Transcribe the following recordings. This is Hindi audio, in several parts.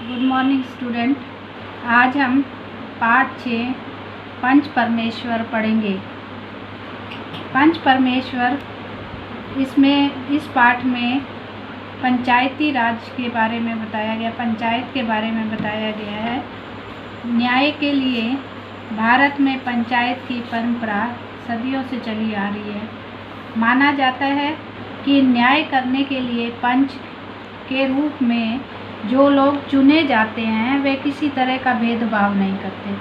Good morning student. आज हम पाठ 6 पंच परमेश्वर पढ़ेंगे। पंच परमेश्वर इस पाठ में पंचायती राज के बारे में बताया गया, पंचायत के बारे में बताया गया है। न्याय के लिए भारत में पंचायत की परंपरा सदियों से चली आ रही है। माना जाता है कि न्याय करने के लिए पंच के रूप में जो लोग चुने जाते हैं वे किसी तरह का भेदभाव नहीं करते,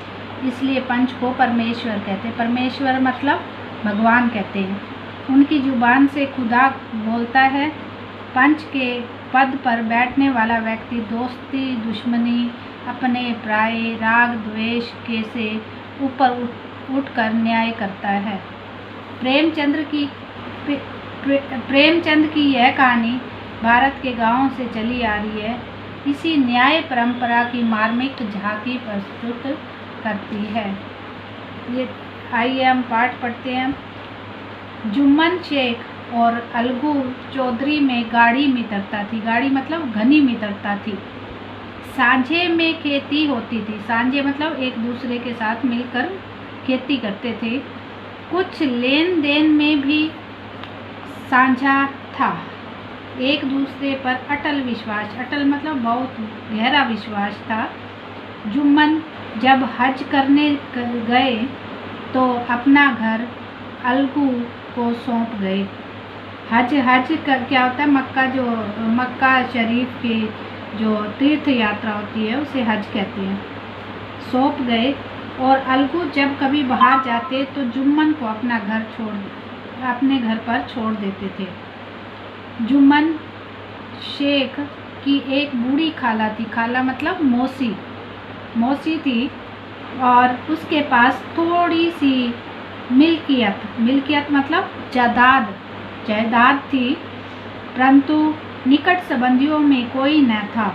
इसलिए पंच को परमेश्वर कहते हैं। परमेश्वर मतलब भगवान कहते हैं। उनकी जुबान से खुदा बोलता है। पंच के पद पर बैठने वाला व्यक्ति दोस्ती, दुश्मनी, अपने पराए, राग द्वेष के से ऊपर उठकर न्याय करता है। प्रेमचंद की यह कहानी भारत के गांवों से चली आ रही है। इसी न्याय परंपरा की मार्मिक झांकी प्रस्तुत करती है। ये आइए हम पाठ पढ़ते हैं। जुम्मन शेख और अलगू चौधरी में गाढ़ी मित्रता थी। गाढ़ी मतलब घनी मित्रता थी। सांझे में खेती होती थी। सांझे मतलब एक दूसरे के साथ मिलकर खेती करते थे। कुछ लेन देन में भी साझा था। एक दूसरे पर अटल विश्वास, अटल मतलब बहुत गहरा विश्वास था। जुम्मन जब हज करने गए तो अपना घर अलगू को सौंप गए। हज क्या होता है? मक्का शरीफ की जो तीर्थ यात्रा होती है उसे हज कहते हैं। सौंप गए और अलगू जब कभी बाहर जाते तो जुम्मन को अपने घर पर छोड़ देते थे। जुम्मन शेख की एक बूढ़ी खाला थी। खाला मतलब मौसी थी और उसके पास थोड़ी सी मिल्कियत मतलब जायदाद थी, परंतु निकट संबंधियों में कोई न था।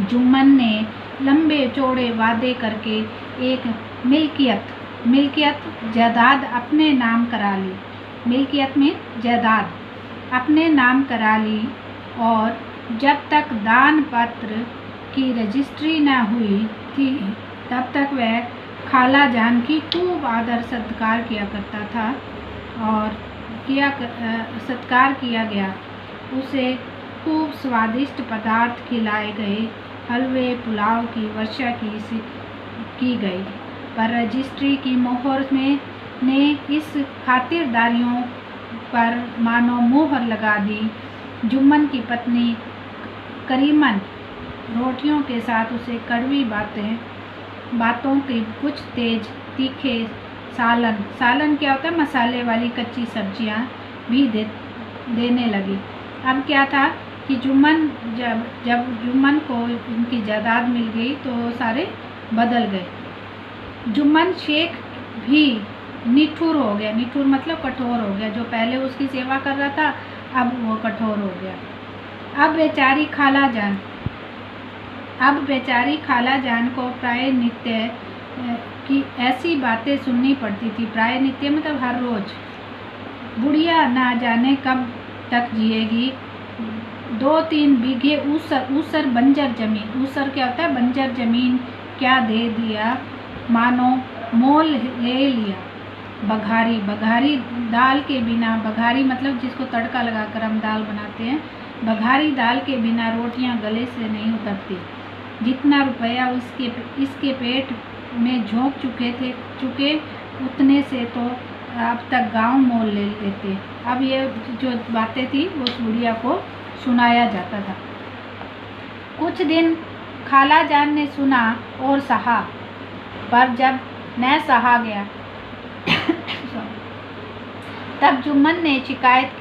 जुम्मन ने लंबे चौड़े वादे करके एक मिल्कियत जायदाद अपने नाम करा ली। मिल्कियत में जायदाद अपने नाम करा ली और जब तक दान पत्र की रजिस्ट्री न हुई थी तब तक वह खाला जान की खूब आदर सत्कार किया करता था और सत्कार किया गया। उसे खूब स्वादिष्ट पदार्थ खिलाए गए। हलवे पुलाव की वर्षा की गई, पर रजिस्ट्री की मोहर ने इस खातिरदारियों पर मानो मोहर लगा दी। जुम्मन की पत्नी करीमन रोटियों के साथ उसे कड़वी बातों के कुछ तेज तीखे सालन क्या होता है? मसाले वाली कच्ची सब्जियां भी देने लगी। अब क्या था कि जब जुम्मन को उनकी जायदाद मिल गई तो सारे बदल गए। जुम्मन शेख भी निठुर हो गया। निठुर मतलब कठोर हो गया। जो पहले उसकी सेवा कर रहा था अब वो कठोर हो गया। अब बेचारी खाला जान को प्राय नित्य की ऐसी बातें सुननी पड़ती थी। प्राय नित्य मतलब हर रोज। बुढ़िया ना जाने कब तक जिएगी। 2-3 बीघे ऊसर बंजर जमीन। ऊसर क्या होता है? बंजर जमीन क्या दे दिया, मानो मोल ले लिया। बघारी दाल के बिना, बघारी मतलब जिसको तड़का लगाकर हम दाल बनाते हैं, बघारी दाल के बिना रोटियां गले से नहीं उतरती। जितना रुपया इसके पेट में झोंक चुके उतने से तो अब तक गांव मोल ले लेते। अब ये जो बातें थी वो बुढ़िया को सुनाया जाता था। कुछ दिन खाला जान ने सुना और सहा, पर जब न सहा गया तब जुम्मन से शिकायत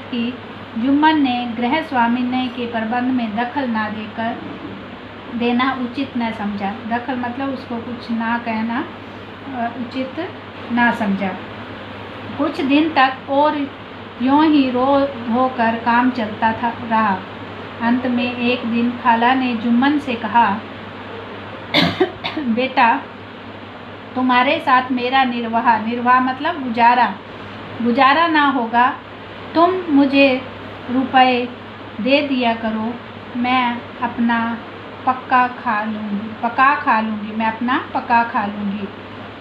की। जुम्मन ने गृह स्वामिनी के प्रबंध में दखल ना देना उचित न समझा। दखल मतलब उसको कुछ ना कहना उचित ना समझा। कुछ दिन तक और यूं ही रो होकर काम चलता रहा। अंत में एक दिन खाला ने जुम्मन से कहा, बेटा तुम्हारे साथ मेरा निर्वाह मतलब गुजारा ना होगा। तुम मुझे रुपए दे दिया करो, मैं अपना पक्का खा लूँगी, मैं अपना पका खा लूँगी।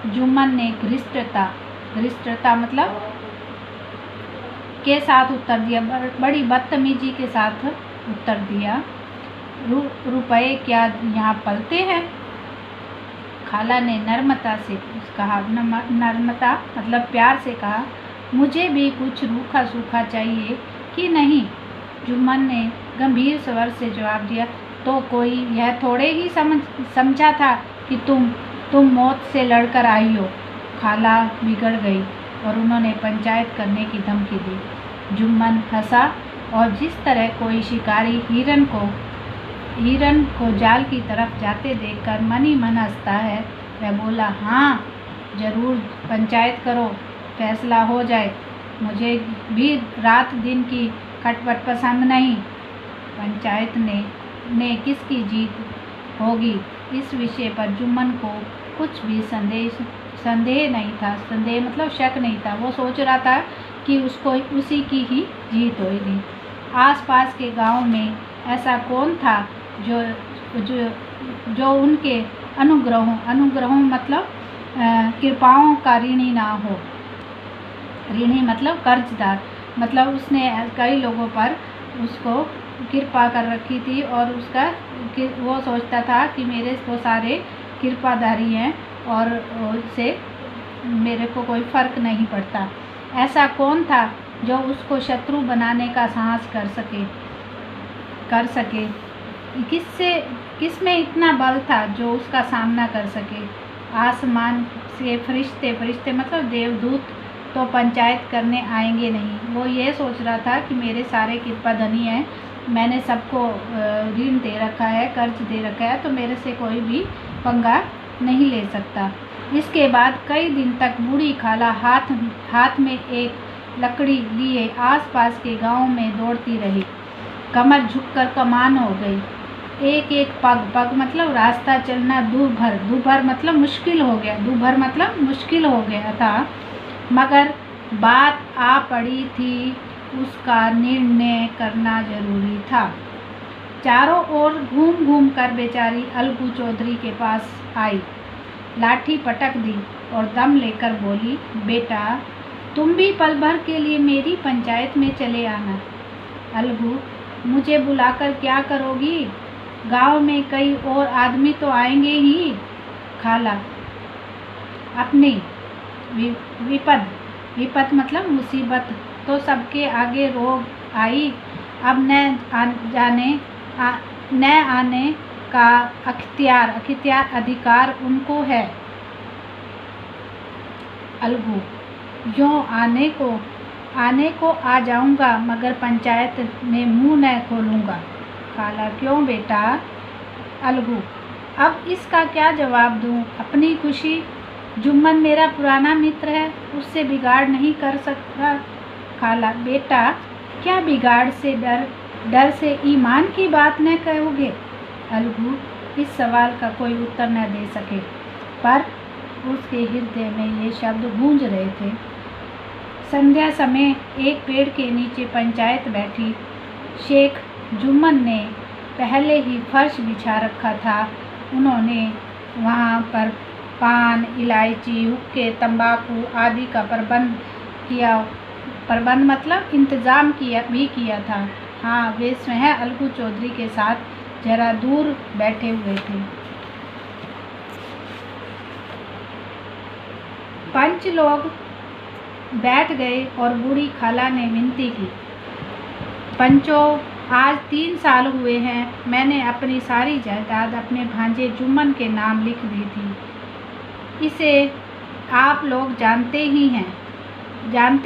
जुम्मन ने घृष्टता मतलब के साथ उत्तर दिया, बड़ी बदतमीजी के साथ उत्तर दिया। रुपए क्या यहाँ पलते हैं? खाला ने नम्रता से कहा, नम्रता मतलब प्यार से कहा, मुझे भी कुछ रूखा सूखा चाहिए कि नहीं? जुम्मन ने गंभीर स्वर से जवाब दिया, तो कोई यह थोड़े ही समझा था कि तुम मौत से लड़कर आई हो। खाला बिगड़ गई और उन्होंने पंचायत करने की धमकी दी। जुम्मन हंसा और जिस तरह कोई शिकारी हिरन को जाल की तरफ जाते देखकर मन ही मन हंसता है, वह बोला, हाँ जरूर पंचायत करो, फैसला हो जाए। मुझे भी रात दिन की खटपट पसंद नहीं। पंचायत ने किसकी जीत होगी इस विषय पर जुम्मन को कुछ भी संदेह नहीं था। संदेह मतलब शक नहीं था। वो सोच रहा था कि उसको उसी की ही जीत होगी। आसपास के गांव में ऐसा कौन था जो उनके अनुग्रहों मतलब कृपाओं का ऋणी ना हो। ऋणी मतलब कर्जदार, मतलब उसने कई लोगों पर उसको कृपा कर रखी थी और वो सोचता था कि मेरे तो सारे कृपाधारी हैं और उससे मेरे को कोई फ़र्क नहीं पड़ता। ऐसा कौन था जो उसको शत्रु बनाने का साहस कर सके? किसमें इतना बल था जो उसका सामना कर सके? आसमान से फरिश्ते मतलब देवदूत तो पंचायत करने आएंगे नहीं। वो ये सोच रहा था कि मेरे सारे कृपा धनी हैं, मैंने सबको ऋण दे रखा है, कर्ज दे रखा है, तो मेरे से कोई भी पंगा नहीं ले सकता। इसके बाद कई दिन तक बूढ़ी खाला हाथ में एक लकड़ी लिए आसपास के गांव में दौड़ती रही। कमर झुककर कमान हो गई। एक पग मतलब रास्ता चलना दूभर मतलब मुश्किल हो गया था। मगर बात आ पड़ी थी, उसका निर्णय करना जरूरी था। चारों ओर घूम कर बेचारी अलगू चौधरी के पास आई, लाठी पटक दी और दम लेकर बोली, बेटा तुम भी पल भर के लिए मेरी पंचायत में चले आना। अलगू, मुझे बुलाकर क्या करोगी? गांव में कई और आदमी तो आएंगे ही। खाला, अपनी विपद मतलब मुसीबत तो सबके आगे रोग आई, अब न आने का अधिकार उनको है। अलगू, यूँ आने को आ जाऊंगा मगर पंचायत में मुंह न खोलूंगा। खाला, क्यों बेटा? अलगू, अब इसका क्या जवाब दूं? अपनी खुशी। जुम्मन मेरा पुराना मित्र है, उससे बिगाड़ नहीं कर सकता। खाला, बेटा क्या बिगाड़ से डर से ईमान की बात न कहोगे? अलगू इस सवाल का कोई उत्तर न दे सके, पर उसके हृदय में ये शब्द गूंज रहे थे। संध्या समय एक पेड़ के नीचे पंचायत बैठी। शेख जुम्मन ने पहले ही फर्श बिछा रखा था। उन्होंने वहाँ पर पान, इलायची, हुक्के, तंबाकू आदि का प्रबंध मतलब इंतज़ाम किया था। हाँ, वे स्वयं अलगू चौधरी के साथ जरा दूर बैठे हुए थे। पंच लोग बैठ गए और बूढ़ी खाला ने विनती की, पंचों, आज 3 साल हुए हैं, मैंने अपनी सारी जायदाद अपने भांजे जुम्मन के नाम लिख दी थी। इसे आप लोग जानते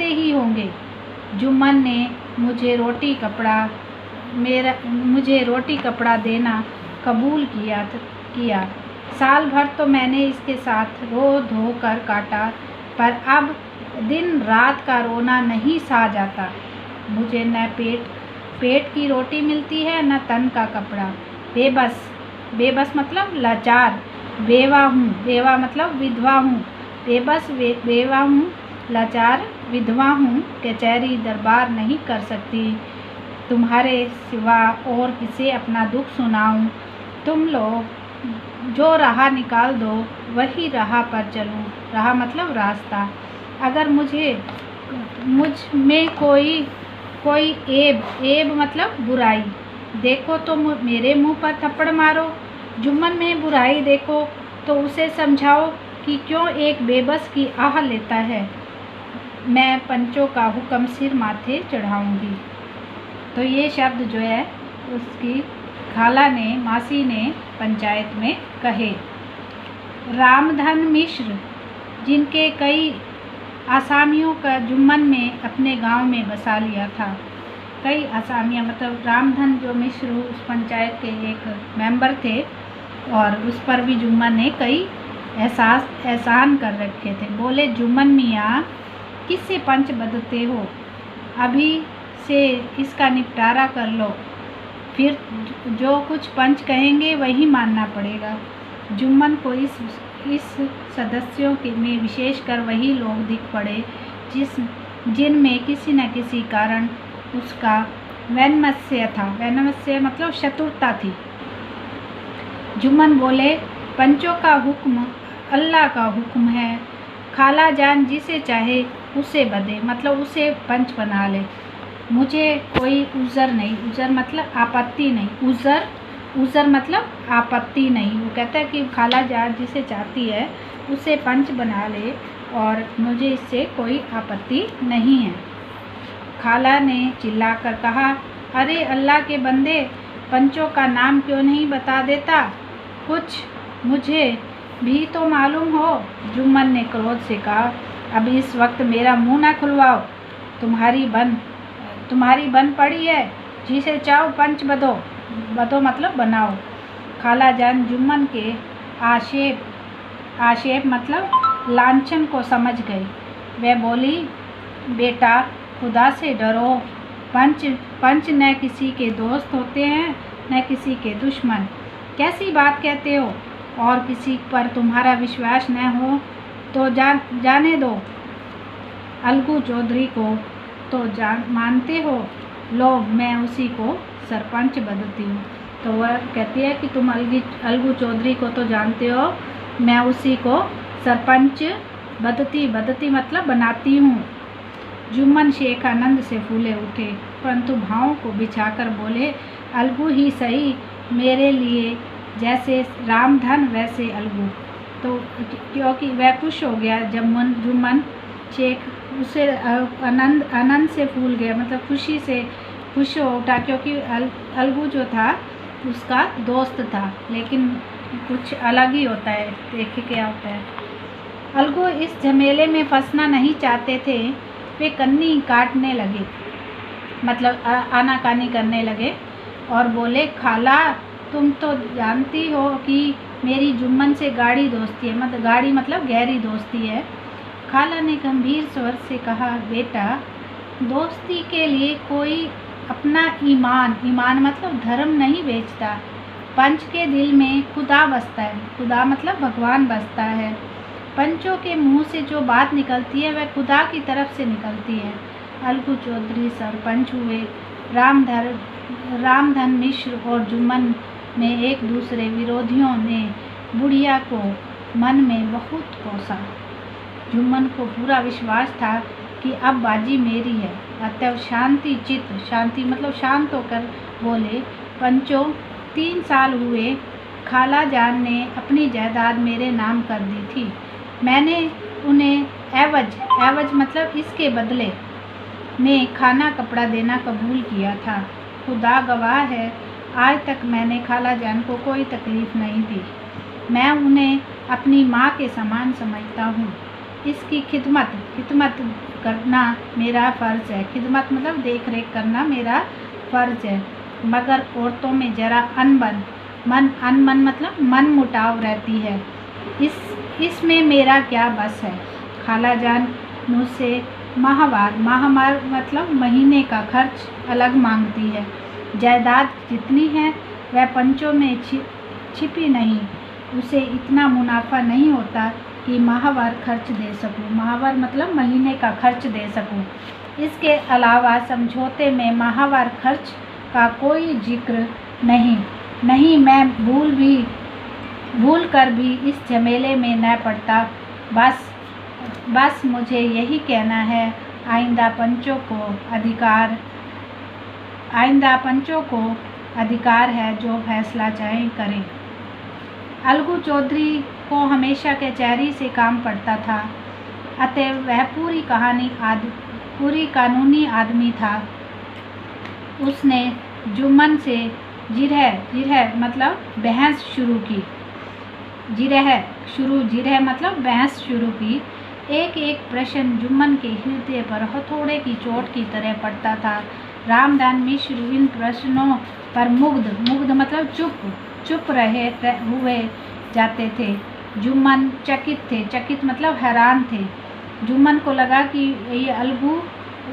ही होंगे। जुम्मन ने मुझे रोटी कपड़ा देना कबूल किया। साल भर तो मैंने इसके साथ रो धो कर काटा, पर अब दिन रात का रोना नहीं सहा जाता। मुझे न पेट की रोटी मिलती है न तन का कपड़ा। बेबस मतलब लाचार। बेवा मतलब विधवा हूँ। बेवा हूँ, लाचार विधवा हूँ, कचहरी दरबार नहीं कर सकती। तुम्हारे सिवा और किसे अपना दुख सुनाऊं। तुम लोग जो राह निकाल दो वही राह पर चलूं। राह मतलब रास्ता। अगर मुझ में कोई ऐब मतलब बुराई देखो तो मेरे मुंह पर थप्पड़ मारो। जुम्मन में बुराई देखो तो उसे समझाओ कि क्यों एक बेबस की आह लेता है। मैं पंचों का हुक्म सिर माथे चढ़ाऊंगी। तो ये शब्द जो है उसकी खाला ने, मासी ने पंचायत में कहे। रामधन मिश्र, जिनके कई आसामियों का जुम्मन में अपने गांव में बसा लिया था। कई आसामियाँ मतलब रामधन जो मिश्र उस पंचायत के एक मेंबर थे और उस पर भी जुम्मन ने कई एहसान कर रखे थे। बोले, जुम्मन मियाँ किससे पंच बदते हो, अभी से इसका निपटारा कर लो, फिर जो कुछ पंच कहेंगे वही मानना पड़ेगा। जुम्मन को इस सदस्यों के में विशेषकर वही लोग दिख पड़े जिनमें किसी न किसी कारण उसका वैनमत्स्य था। वैनमत्स्य मतलब शत्रुता थी। जुम्मन बोले, पंचों का हुक्म अल्लाह का हुक्म है। खाला जान जिसे चाहे उसे बदे मतलब उसे पंच बना ले। मुझे कोई उज़र नहीं। उज़र मतलब आपत्ति नहीं। उज़र मतलब आपत्ति नहीं। वो कहता है कि खाला जान जिसे चाहती है उसे पंच बना ले और मुझे इससे कोई आपत्ति नहीं है। खाला ने चिल्लाकर कहा, अरे अल्लाह के बंदे, पंचों का नाम क्यों नहीं बता देता? कुछ मुझे भी तो मालूम हो। जुम्मन ने क्रोध से कहा, अब इस वक्त मेरा मुंह ना खुलवाओ। तुम्हारी बन पड़ी है, जिसे चाहो पंच बदो मतलब बनाओ। खाला जान जुम्मन के आक्षेप मतलब लांछन को समझ गई। वह बोली, बेटा खुदा से डरो। पंच न किसी के दोस्त होते हैं न किसी के दुश्मन। कैसी बात कहते हो? और किसी पर तुम्हारा विश्वास न हो तो जाने दो। अलगू चौधरी को तो मानते हो? लो, मैं उसी को सरपंच बदती हूँ। तो वह कहती है कि तुम अलगू चौधरी को तो जानते हो, मैं उसी को सरपंच बदती मतलब बनाती हूँ। जुम्मन शेख आनंद से फूले उठे, परंतु भावों को बिछाकर बोले, अलगू ही सही, मेरे लिए जैसे रामधन वैसे अलगू। तो क्योंकि वह खुश हो गया जब जुम्मन शेख उसे आनंद से फूल गया मतलब खुशी से खुश हो उठा, क्योंकि अलगू जो था उसका दोस्त था। लेकिन कुछ अलग ही होता है। देखिए क्या होता है। अलगू इस झमेले में फंसना नहीं चाहते थे। वे कन्नी काटने लगे मतलब आनाकानी करने लगे और बोले, खाला तुम तो जानती हो कि मेरी जुम्मन से गाढ़ी दोस्ती है। मतलब गाढ़ी मतलब गहरी दोस्ती है। खाला ने गंभीर स्वर से कहा, बेटा दोस्ती के लिए कोई अपना ईमान मतलब धर्म नहीं बेचता। पंच के दिल में खुदा बसता है। खुदा मतलब भगवान बसता है। पंचों के मुंह से जो बात निकलती है वह खुदा की तरफ से निकलती है। अलगू चौधरी सरपंच हुए। रामधन मिश्र और जुम्मन में एक दूसरे विरोधियों ने बुढ़िया को मन में बहुत कोसा। जुम्मन को पूरा विश्वास था कि अब बाजी मेरी है। अतः शांति मतलब शांत होकर बोले, पंचों 3 साल हुए खाला जान ने अपनी जायदाद मेरे नाम कर दी थी। मैंने उन्हें एवज मतलब इसके बदले में खाना कपड़ा देना कबूल किया था। खुदा गवाह है, आज तक मैंने खाला जान को कोई तकलीफ़ नहीं दी। मैं उन्हें अपनी माँ के समान समझता हूँ। इसकी खिदमत करना मेरा फ़र्ज़ है। खिदमत मतलब देख रेख करना मेरा फ़र्ज़ है। मगर औरतों में ज़रा अनमन मतलब मन मुटाव रहती है। इसमें मेरा क्या बस है। खाला जान मुझसे माहवार मतलब महीने का खर्च अलग मांगती है। जायदाद जितनी है वह पंचों में छिपी नहीं। उसे इतना मुनाफा नहीं होता कि माहवार खर्च दे सकूं। माहवार मतलब महीने का खर्च दे सकूं। इसके अलावा समझौते में माहवार खर्च का कोई जिक्र नहीं। मैं भूल कर भी इस झमेले में न पड़ता। बस मुझे यही कहना है, आइंदा पंचों को अधिकार है जो फैसला चाहे करें। अलगू चौधरी को हमेशा कचहरी से काम पड़ता था, अतः वह पूरी कानूनी आदमी था। उसने जुम्मन से जिरह मतलब बहस शुरू की। जिरह मतलब बहस शुरू की। एक प्रश्न जुम्मन के हृदय पर हथौड़े की चोट की तरह पड़ता था। रामदान मिश्र इन प्रश्नों पर मुग्ध मतलब चुप हुए जाते थे। जुम्मन चकित मतलब हैरान थे। जुम्मन को लगा कि ये अलगू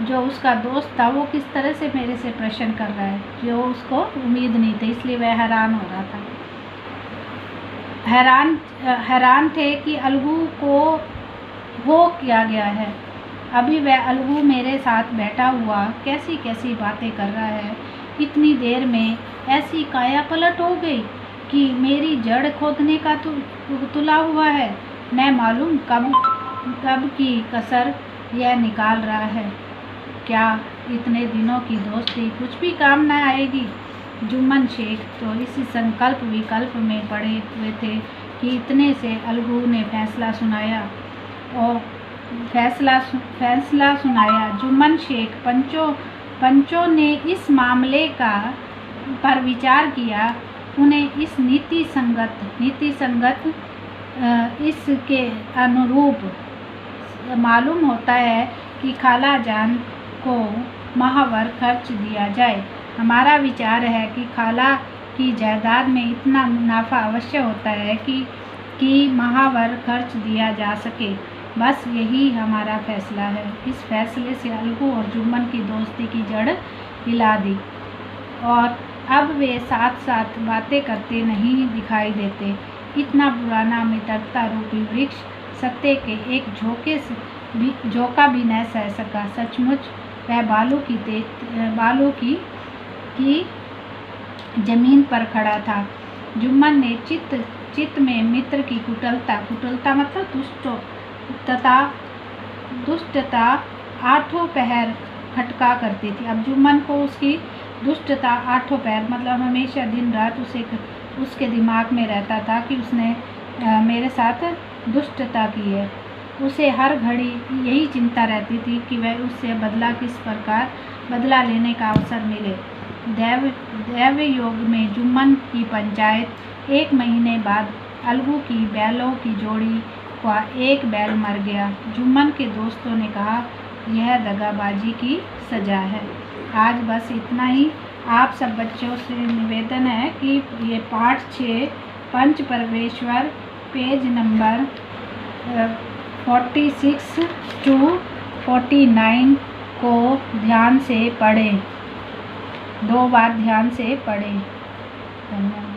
जो उसका दोस्त था वो किस तरह से मेरे से प्रश्न कर रहा है, जो उसको उम्मीद नहीं थी, इसलिए वह हैरान हो रहा था। हैरान थे कि अलगू को वो किया गया है। अभी वह अलगू मेरे साथ बैठा हुआ कैसी बातें कर रहा है। इतनी देर में ऐसी काया पलट हो गई कि मेरी जड़ खोदने का तुला हुआ है। मैं मालूम कब की कसर यह निकाल रहा है। क्या इतने दिनों की दोस्ती कुछ भी काम न आएगी? जुम्मन शेख तो इसी संकल्प विकल्प में पड़े हुए थे कि इतने से अलगू ने फैसला सुनाया। जुम्मन शेख पंचों ने इस मामले पर विचार किया। उन्हें इस नीति संगत इसके अनुरूप मालूम होता है कि खाला जान को माहवार खर्च दिया जाए। हमारा विचार है कि खाला की जायदाद में इतना मुनाफा अवश्य होता है कि माहवार खर्च दिया जा सके। बस यही हमारा फैसला है। इस फैसले से अलगू और जुम्मन की दोस्ती की जड़ हिला दी और अब वे साथ बातें करते नहीं दिखाई देते। इतना पुराना मित्रता रूपी वृक्ष सत्य के एक झोंका भी न सह सका। सचमुच वह बालू की जमीन पर खड़ा था। जुम्मन ने चित्त में मित्र की कुटिलता मतलब दुष्टता आठों पहर खटका करती थी। अब जुम्मन को उसकी दुष्टता आठों पहर मतलब हमेशा दिन रात उसके दिमाग में रहता था कि उसने मेरे साथ दुष्टता की है। उसे हर घड़ी यही चिंता रहती थी कि वह उससे किस प्रकार बदला लेने का अवसर मिले। दैव योग में जुम्मन की पंचायत 1 महीने बाद अलगू की बैलों की जोड़ी का एक बैल मर गया। जुम्मन के दोस्तों ने कहा, यह दगाबाजी की सजा है। आज बस इतना ही। आप सब बच्चों से निवेदन है कि ये पाठ 6 पंच परमेश्वर पेज नंबर 46 to 49 को ध्यान से पढ़ें, 2 बार ध्यान से पढ़ें। धन्यवाद।